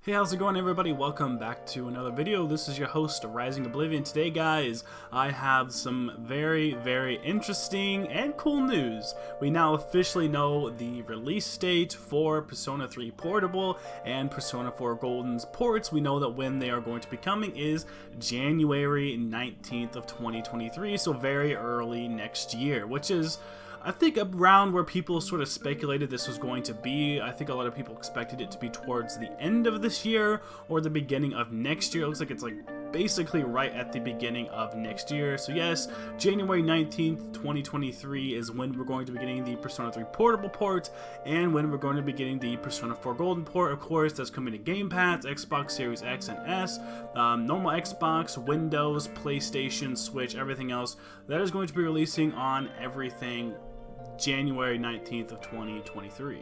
Hey, how's it going, everybody? Welcome back to another video. This is your host, Rising Oblivion. Today, guys, I have some very interesting and cool news. We now officially know the release date for Persona 3 Portable and Persona 4 Golden's ports. We know that when they are going to be coming is January 19th of 2023, so very early next year, which is, I think, around where people sort of speculated this was going to be. I think a lot of people expected it to be towards the end of this year or the beginning of next year. It looks like it's basically right at the beginning of next year. So yes, January 19th, 2023 is when we're going to be getting the Persona 3 Portable port and when we're going to be getting the Persona 4 Golden port. Of course, that's coming to Game Pass, Xbox Series X and S, normal Xbox, Windows, PlayStation, Switch, everything else. That is going to be releasing on everything January 19th of 2023.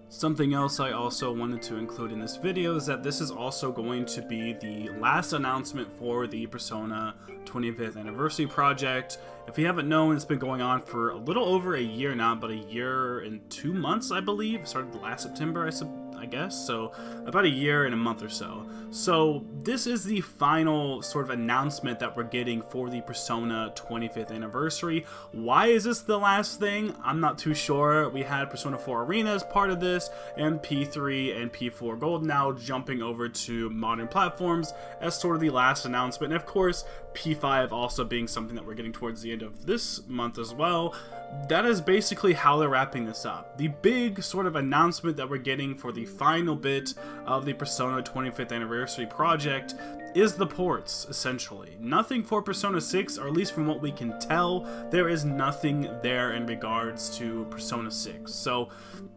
Something else I also wanted to include in this video is that this is also going to be the last announcement for the Persona 25th Anniversary project. If you haven't known, it's been going on for a little over a year now, about a year and 2 months, I believe. It started last September, I guess, so about a year and a month or so. So this is the final sort of announcement that we're getting for the Persona 25th Anniversary. Why is this the last thing? I'm not too sure. We had Persona 4 Arena as part of this, and P3 and P4 Gold now jumping over to modern platforms as sort of the last announcement. And of course, P5 also being something that we're getting towards the end of this month as well. That is basically how they're wrapping this up. The big sort of announcement that we're getting for the final bit of the Persona 25th Anniversary project is the ports, essentially. Nothing for Persona 6, or at least from what we can tell, there is nothing there in regards to Persona 6. So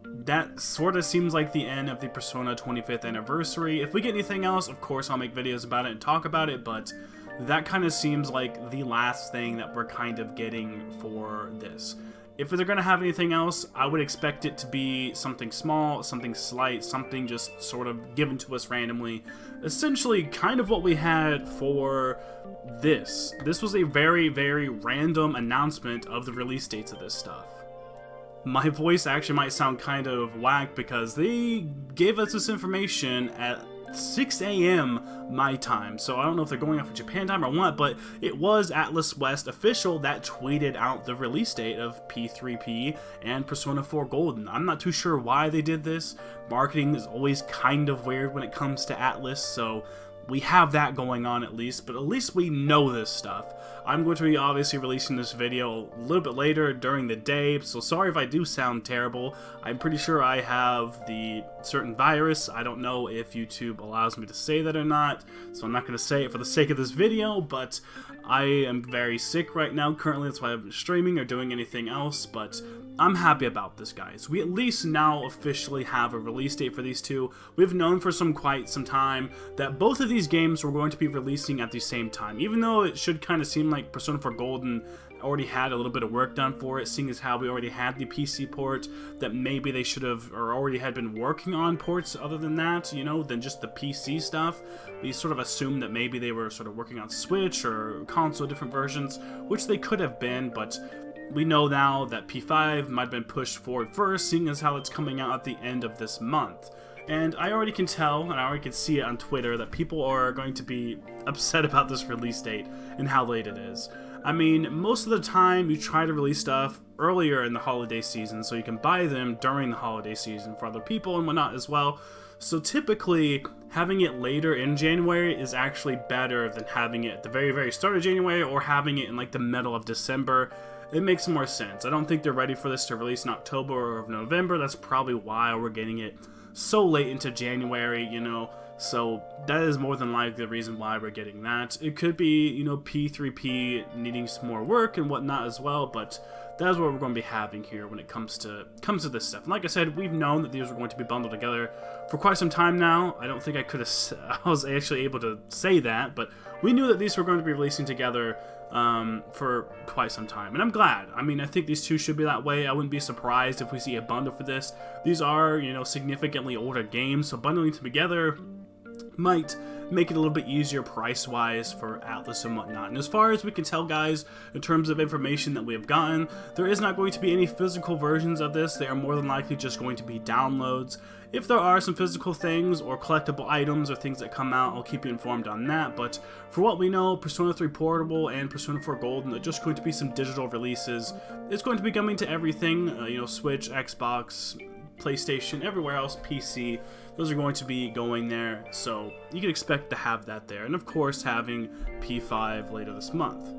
that sort of seems like the end of the Persona 25th Anniversary. If we get anything else, of course I'll make videos about it and talk about it, but that kind of seems like the last thing that we're kind of getting for this. If they're going to have anything else, I would expect it to be something small, something slight, something just sort of given to us randomly. Essentially, kind of what we had for this. This was a very random announcement of the release dates of this stuff. My voice actually might sound kind of whack because they gave us this information at 6 a.m. my time, so I don't know if they're going off of Japan time or what, but it was ATLUS West official that tweeted out the release date of P3P and Persona 4 Golden. I'm not too sure why they did this. Marketing is always kind of weird when it comes to ATLUS, so we have that going on at least, but at least we know this stuff. I'm going to be obviously releasing this video a little bit later during the day, so sorry if I do sound terrible. I'm pretty sure I have the certain virus. I don't know if YouTube allows me to say that or not, so I'm not going to say it for the sake of this video, but I am very sick right now currently. That's why I haven't been streaming or doing anything else, but I'm happy about this, guys. We at least now officially have a release date for these two. We've known for quite some time that both of these games were going to be releasing at the same time, even though it should kind of seem like Persona 4 Golden already had a little bit of work done for it, seeing as how we already had the PC port, that maybe they should have, or already had been working on ports other than that, you know, than just the PC stuff. We sort of assumed that maybe they were sort of working on Switch or console different versions, which they could have been, but we know now that P5 might have been pushed forward first, seeing as how it's coming out at the end of this month. And I already can tell, and I already can see it on Twitter, that people are going to be upset about this release date and how late it is. I mean, most of the time you try to release stuff earlier in the holiday season so you can buy them during the holiday season for other people and whatnot as well. So typically, having it later in January is actually better than having it at the very start of January or having it in like the middle of December. It makes more sense. I don't think they're ready for this to release in October or November. That's probably why we're getting it so late into January, you know. So that is more than likely the reason why we're getting that. It could be, you know, P3P needing some more work and whatnot as well, but that is what we're going to be having here when it comes to this stuff. And like I said, we've known that these were going to be bundled together for quite some time now. I don't think I was actually able to say that, but we knew that these were going to be releasing together for quite some time, and I'm glad. I mean, I think these two should be that way. I wouldn't be surprised if we see a bundle for this. These are, you know, significantly older games, so bundling them together might make it a little bit easier price-wise for Atlus and whatnot. And as far as we can tell, guys, in terms of information that we have gotten, there is not going to be any physical versions of this. They are more than likely just going to be downloads. If there are some physical things or collectible items or things that come out, I'll keep you informed on that. But for what we know, Persona 3 Portable and Persona 4 Golden are just going to be some digital releases. It's going to be coming to everything, you know, Switch, Xbox, PlayStation, everywhere else, PC. Those are going to be going there, so you can expect to have that there. And of course, having P5 later this month.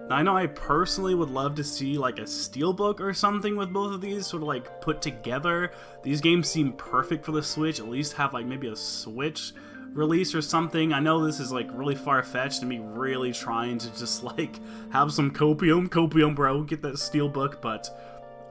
Now, I know I personally would love to see like a steelbook or something with both of these sort of like put together. These games seem perfect for the Switch. At least have like maybe a Switch release or something. I know this is like really far-fetched and me really trying to just like have some copium bro, get that steelbook, but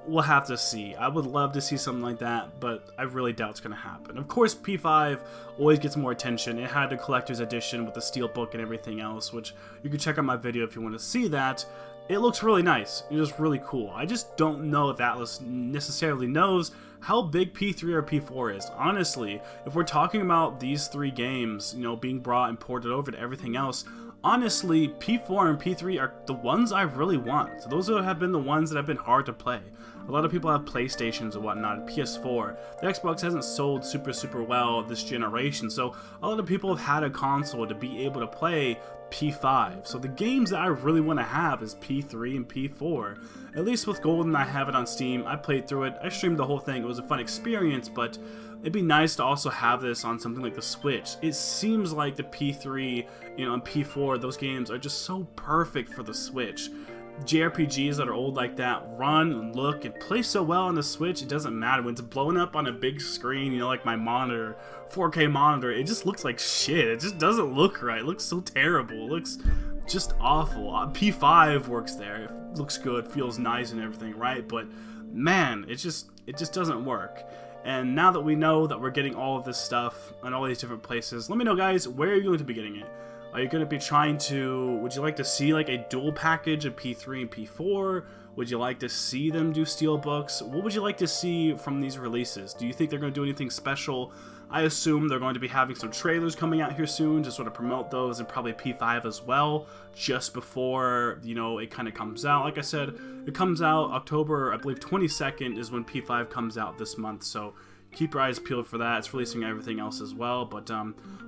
we'll have to see. I would love to see something like that, but I really doubt it's going to happen. Of course, P5 always gets more attention. It had a collector's edition with the steelbook and everything else, which you can check out my video if you want to see that. It looks really nice. It is really cool. I just don't know if Atlus necessarily knows how big P3 or P4 is. Honestly, if we're talking about these three games, you know, being brought and ported over to everything else, honestly, P4 and P3 are the ones I really want. So those have been the ones that have been hard to play. A lot of people have PlayStations and whatnot, PS4. The Xbox hasn't sold super well this generation, so a lot of people have had a console to be able to play P5. So the games that I really want to have is P3 and P4. At least with Golden, I have it on Steam. I played through it. I streamed the whole thing. It was a fun experience, but it'd be nice to also have this on something like the Switch. It seems like the P3, you know, and P4, those games are just so perfect for the Switch. JRPGs that are old like that run and look and play so well on the Switch, it doesn't matter. When it's blown up on a big screen, you know, like my monitor, 4K monitor, it just looks like shit. It just doesn't look right. It looks so terrible. It looks just awful. P5 works there. It looks good, feels nice and everything, right? But man, it just doesn't work. And now that we know that we're getting all of this stuff on all these different places, let me know, guys, where are you going to be getting it? Are you going to be trying to, would you like to see like a dual package of P3 and P4? Would you like to see them do steelbooks? What would you like to see from these releases? Do you think they're going to do anything special? I assume they're going to be having some trailers coming out here soon to sort of promote those, and probably P5 as well, just before, you know, it kind of comes out. Like I said, it comes out October, I believe 22nd is when P5 comes out this month, so keep your eyes peeled for that. It's releasing everything else as well, but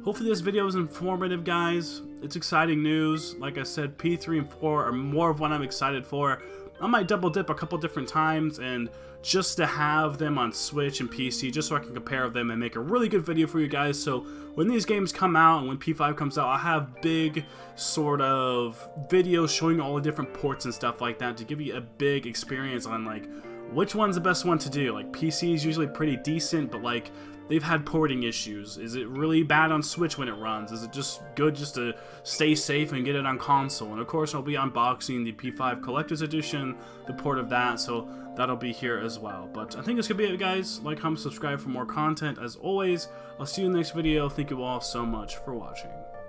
hopefully this video is informative, guys. It's exciting news. Like I said, P3 and 4 are more of what I'm excited for. I might double dip a couple different times, and just to have them on Switch and PC, just so I can compare them and make a really good video for you guys. So when these games come out and when P5 comes out, I'll have big sort of videos showing all the different ports and stuff like that to give you a big experience on like which one's the best one to do. Like PC is usually pretty decent, but like they've had porting issues. Is it really bad on Switch when it runs? Is it just good just to stay safe and get it on console? And of course I'll be unboxing the P5 Collector's Edition, the port of that, so that'll be here as well. But I think that's gonna be it, guys. Like, comment, subscribe for more content. As always, I'll see you in the next video. Thank you all so much for watching.